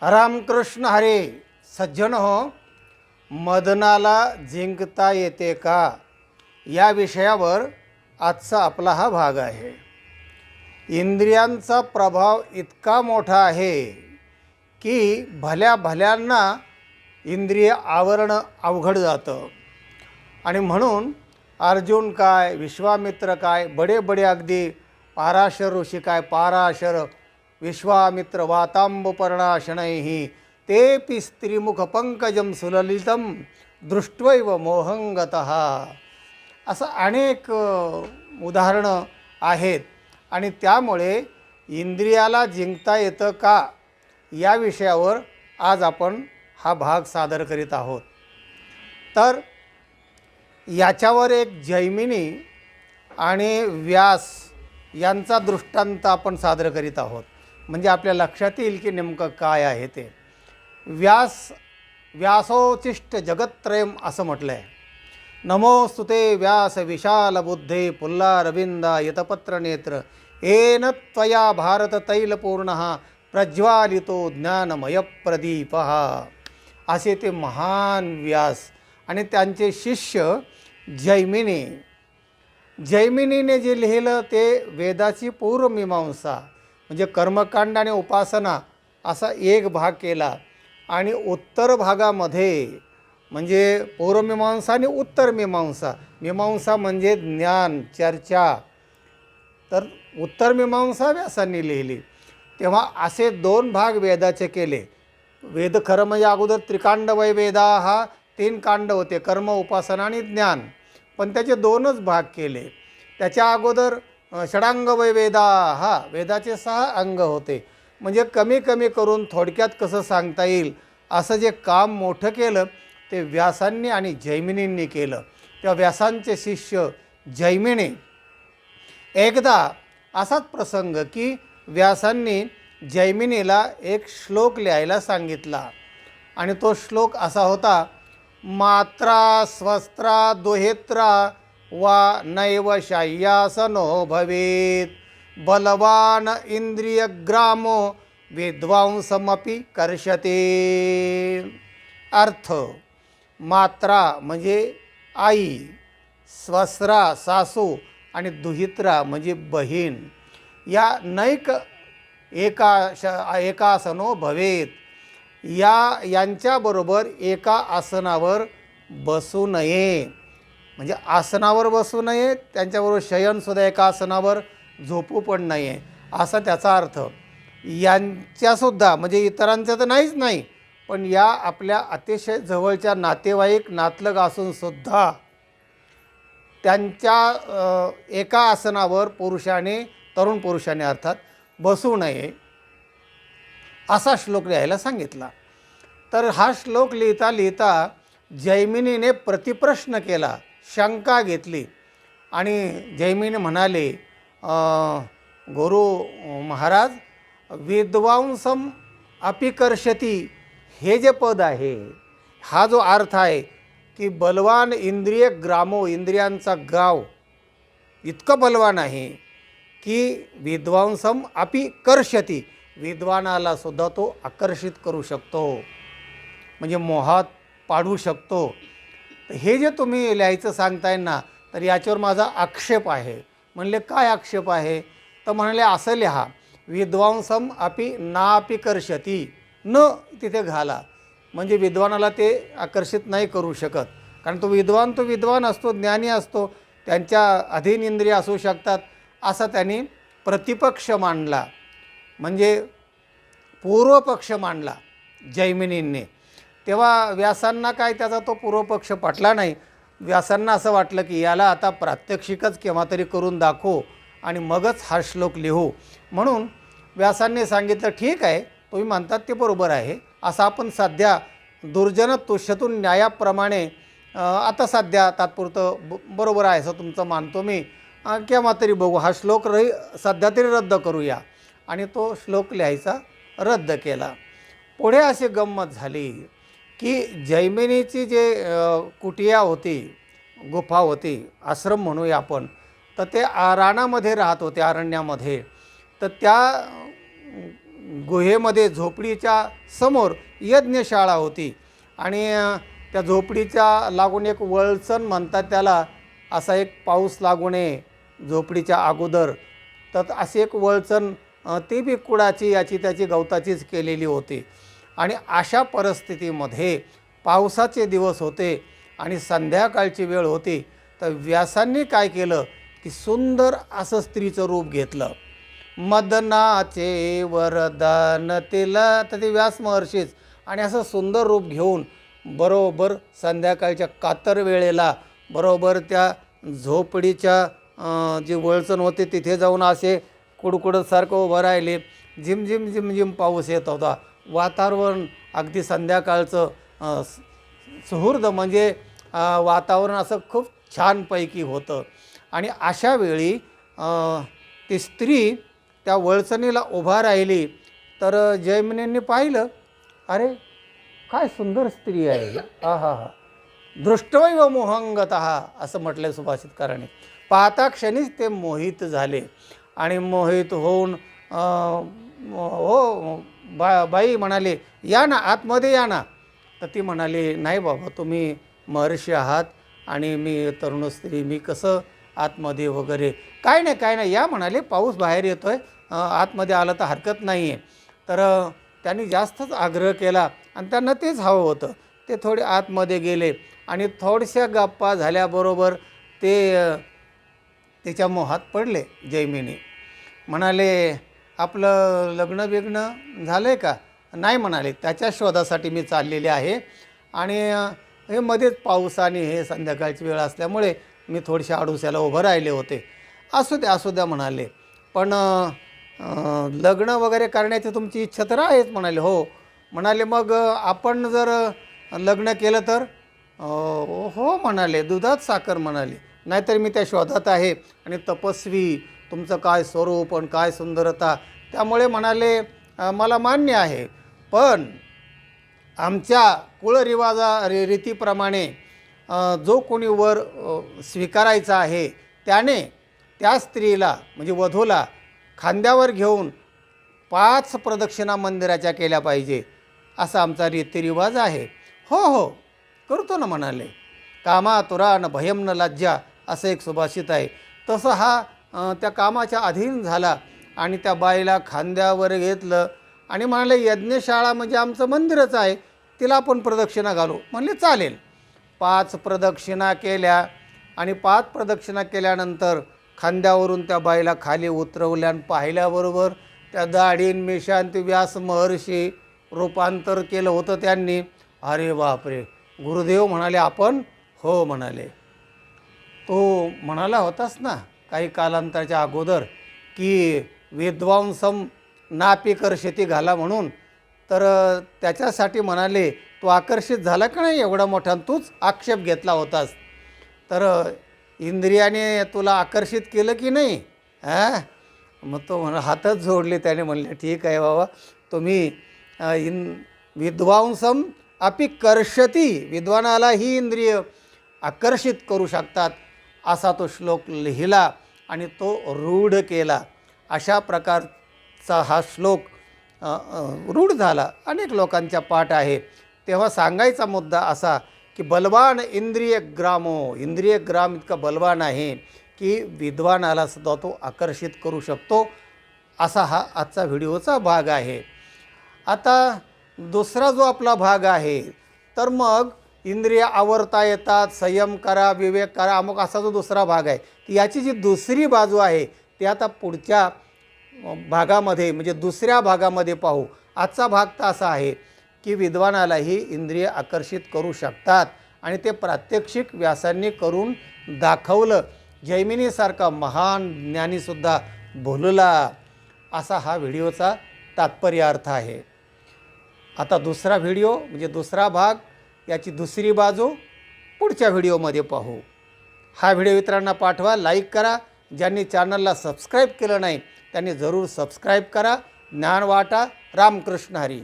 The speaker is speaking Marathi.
रामकृष्ण हरे. सज्जन हो, मदनाला जिंकता येते का या विषयावर आजचा आपला हा भाग आहे. इंद्रियांचा प्रभाव इतका मोठा आहे की भल्या भल्यांना इंद्रिय आवरणं अवघड जातं. आणि म्हणून अर्जुन काय, विश्वामित्र काय, बडे बडे अगदी पाराशर ऋषी काय, पाराशर विश्वामित्र वातांबपर्णाशनैः तेपि स्त्रीमुखपंकजं सुललितं दृष्ट्वैव मोहंगतः. असं अनेक उदाहरणं आहेत. आणि त्यामुळे इंद्रियाला जिंकता येतं का या विषयावर आज आपण हा भाग सादर करीत आहोत. तर याच्यावर एक जैमिनी आणि व्यास यांचा दृष्टांत आपण सादर करीत आहोत. म्हणजे आपल्या लक्षात येईल की नेमकं काय आहे ते. व्यासोचिष्ट जगत्त्रयम असं म्हटलं आहे. नमोस्तुते व्यास विशाल बुद्धे पुल्लारविंदा यतपत्र नेत्र येन त्वया भारत तैलपूर्णः प्रज्वालितो ज्ञानमय प्रदीपः. असे ते महान व्यास आणि त्यांचे शिष्य जैमिनीने जे लिहिलं ते वेदाची पूर्वमीमांसा म्हणजे कर्मकांड आणि उपासना असा एक भाग केला. आणि उत्तर भागामध्ये म्हणजे पूर्वमीमांसा आणि उत्तर मीमांसा. मीमांसा म्हणजे ज्ञान चर्चा, तर उत्तर मीमांसा व्यासांनी लिहिली. तेव्हा असे दोन भाग वेदाचे केले. वेद खरं म्हणजे अगोदर त्रिकांड वै वेदा हा 3 कांड होते, कर्म उपासना आणि ज्ञान. पण त्याचे 2च भाग केले. त्याच्या अगोदर षडांग वै वेदा हा वेदाचे 6 अंग होते. म्हणजे कमी कमी करून थोडक्यात कसं सांगता येईल असं जे काम मोठं केलं ते व्यासांनी आणि जैमिनींनी केलं. त्या व्यासांचे शिष्य जैमिनी. एकदा असाच प्रसंग की व्यासांनी जैमिनीला एक श्लोक लिहायला सांगितला. आणि तो श्लोक असा होता, मात्रा स्वस्त्रा दुहित्रा वा नैव शय्यासनो भवेत बलवान इंद्रियग्रामो विद्वांसमपि कर्षते. अर्थ, मात्रा म्हणजे आई, स्वस्रा सासू आणि दुहित्रा म्हणजे बहीण या नैक एकासनो भवेत यांच्याबरोबर एका आसनावर बसू नये. म्हणजे आसनावर बसू नये, त्यांच्याबरोबर शयनसुद्धा एका आसनावर झोपू पण नये असा त्याचा अर्थ. यांच्यासुद्धा म्हणजे इतरांचं तर नाहीच नाही, पण या आपल्या अतिशय जवळच्या नातेवाईक नातलग असूनसुद्धा त्यांच्या एका आसनावर तरुण पुरुषाने अर्थात बसू नये असा श्लोक लिहायला सांगितला. तर हा श्लोक लिहिता लिहिता जैमिनीने प्रतिप्रश्न केला, शंका घेतली. आणि जैमिनी म्हणाले, गुरु महाराज, विद्वांसम अपिकर्षती हे जे पद आहे, हा जो अर्थ आहे की बलवान इंद्रिय ग्रामो, इंद्रियांचा गाव इतकं बलवान आहे की विद्वांसम अपिकर्षती, विद्वानाला सुद्धा तो आकर्षित करू शकतो, म्हणजे मोहात पाडू शकतो. हे जे तुम्ही लिहायचं सांगताय ना, तर याच्यावर माझा आक्षेप आहे. म्हणले काय आक्षेप आहे? तर म्हणाले असं लिहा, विद्वांसम अपि नापिकर्षती, न तिथे घाला. म्हणजे विद्वानाला ते आकर्षित नाही करू शकत. कारण तो विद्वान असतो, ज्ञानी असतो, त्यांच्या अधीन इंद्रिय असू शकतात असा त्यांनी प्रतिपक्ष मांडला. म्हणजे पूर्वपक्ष मांडला जैमिनींनी. तेव्हा व्यासांना काय त्याचा तो पूर्वपक्ष पटला नाही. व्यासांना असं वाटलं की याला आता प्रात्यक्षिकच केव्हा तरी करून दाखवू आणि मगच हा श्लोक लिहू. म्हणून व्यासांनी सांगितलं, ठीक आहे, तुम्ही म्हणतात ते बरोबर आहे. असं आपण सध्या दुर्जन तुष्यतून न्यायाप्रमाणे आता सध्या तात्पुरतं बरोबर आहे असं तुमचं मानतो मी, केव्हा तरी बघू, हा श्लोक सध्या तरी रद्द करूया. आणि तो श्लोक लिहायचा रद्द केला. पुढे अशी गंमत झाली की जैमिनीची जे कुटिया होती, गुफा होती, आश्रम म्हणूया आपण, तर ते रानामध्ये राहत होते, अरण्यामध्ये. तर त्या गुहेमध्ये झोपडीच्या समोर यज्ञशाळा होती आणि त्या झोपडीच्या लागून एक वळचण म्हणतात त्याला, असा एक पाऊस लागू नये झोपडीच्या अगोदर, तर अशी एक वळचण ती बी कुडाची याची त्याची गवताचीच केलेली होती. आणि अशा परिस्थितीमध्ये पावसाचे दिवस होते आणि संध्याकाळची वेळ होती, तर व्यासांनी काय केलं की सुंदर असं स्त्रीचं रूप घेतलं. मदनाचे वरदान तिला, तर ते व्यास महर्षीच, आणि असं सुंदर रूप घेऊन बरोबर संध्याकाळच्या कातर वेळेला बरोबर त्या झोपडीच्या जी वळचण होते तिथे जाऊन असे कुडकुडसारखं उभं राहिले. झिमझिम झिमझिम पाऊस येत होता. वातावरण अगदी संध्याकाळचं सुहृद म्हणजे वातावरण असं खूप छानपैकी होतं. आणि अशा वेळी ती स्त्री त्या वळचणीला उभा राहिली. तर जैमिनींनी पाहिलं, अरे काय सुंदर स्त्री आहे, हा हा हा, दृष्टवैव मोहंगतः असं म्हटलं सुभाषितकाराने. पाहता क्षणीच ते मोहित झाले आणि मोहित होऊन हो बाई म्हणाले, या ना आतमध्ये या ना. तर ती म्हणाली, नाही बाबा, तुम्ही महर्षी आहात आणि मी तरुण स्त्री, मी कसं आतमध्ये वगैरे, काय नाही या म्हणाले, पाऊस बाहेर येतो आहे, आतमध्ये आलं तर हरकत नाही आहे. तर त्यांनी जास्तच आग्रह केला आणि त्यांना तेच हवं होतं. ते थोडे आतमध्ये गेले आणि थोड्याशा गप्पा झाल्याबरोबर ते तिच्या मोहात पडले. जैमिनी म्हणाले, आपलं लग्न बिग्न झालं आहे का? नाही म्हणाले, त्याच्या शोधासाठी मी चाललेले आहे आणि हे मध्येच पाऊस आणि हे संध्याकाळची वेळ असल्यामुळे मी थोडीशा आडुस्याला उभं राहिले होते. असू द्या म्हणाले, पण लग्न वगैरे करण्याची तुमची इच्छा तर आहेच म्हणाले. हो म्हणाले, मग आपण जर लग्न केलं तर? हो म्हणाले, दुधात साखर म्हणाले, नाहीतर मी त्या शोधात आहे आणि तपस्वी, तुमचं काय स्वरूप आणि काय सुंदरता, त्यामुळे म्हणाले मला मान्य आहे, पण आमच्या रीतीप्रमाणे जो कोणी वर स्वीकारायचा आहे त्याने त्या स्त्रीला म्हणजे वधूला खांद्यावर घेऊन 5 प्रदक्षिणा मंदिराच्या केल्या पाहिजे, असा आमचा रीतिरिवाज आहे. हो करतो ना म्हणाले. कामा तुरा न भयम न लज्जा असं एक सुभाषित आहे. तसं हा त्या कामाच्या अधीन झाला आणि त्या बाईला खांद्यावर घेतलं आणि म्हणाले, यज्ञशाळा म्हणजे आमचं मंदिरच आहे, तिला आपण प्रदक्षिणा घालू. म्हणले चालेल. 5 प्रदक्षिणा केल्या आणि 5 प्रदक्षिणा केल्यानंतर खांद्यावरून त्या बाईला खाली उतरवल्या आणि पाहिल्याबरोबर त्या दाढीन मिशान ते व्यास महर्षी रूपांतर केलं होतं त्यांनी. अरे बापरे, गुरुदेव म्हणाले, आपण? हो म्हणाले. तो म्हणाला होतास ना काही कालांतराच्या अगोदर की विद्वांसम नापिकर्षती घाला म्हणून, तर त्याच्यासाठी म्हणाले तू आकर्षित झाला का नाही एवढा मोठा, तूच आक्षेप घेतला होतास, तर इंद्रियाने तुला आकर्षित केलं की नाही? मग तो हातच जोडले त्याने, म्हणले ठीक आहे बाबा, तुम्ही विद्वांसम अपि कर्षती, विद्वानाला ही इंद्रिय आकर्षित करू शकतात, असा तो श्लोक लिहिला आणि तो रूढ केला. अशा प्रकारचा हा श्लोक रूढ झाला, अनेक लोकांच्या पाठ आहे. तेव्हा सांगायचा मुद्दा असा की बलवान इंद्रिय ग्रामो, इंद्रिय ग्राम इतका बलवान आहे की विद्वानाला सुद्धा तो आकर्षित करू शकतो. असा हा आजचा व्हिडिओचा भाग आहे. आता दुसरा जो आपला भाग आहे, तर मग इंद्रिय आवरता येतात, संयम करा, विवेक करा, अमुक असा जो दुसरा भाग आहे, याची जी दुसरी बाजू आहे ती आता पुढच्या भागामध्ये म्हणजे दुसऱ्या भागामध्ये पाहू. आजचा भाग तर असा आहे की विद्वानालाही इंद्रिय आकर्षित करू शकतात आणि ते प्रात्यक्षिक व्यासांनी करून दाखवलं. जैमिनीसारखा महान ज्ञानीसुद्धा बोलला, असा हा व्हिडिओचा तात्पर्य अर्थ आहे. आता दुसरा व्हिडिओ म्हणजे दुसरा भाग, याची दुसरी बाजू पुढच्या व्हिडिओमध्ये पाहू. हा व्हिडिओ इतरांना पाठवा, लाईक करा. ज्यांनी चॅनलला सबस्क्राईब केलं नाही त्यांनी जरूर सबस्क्राईब करा. ज्ञान वाटा. रामकृष्ण हरी.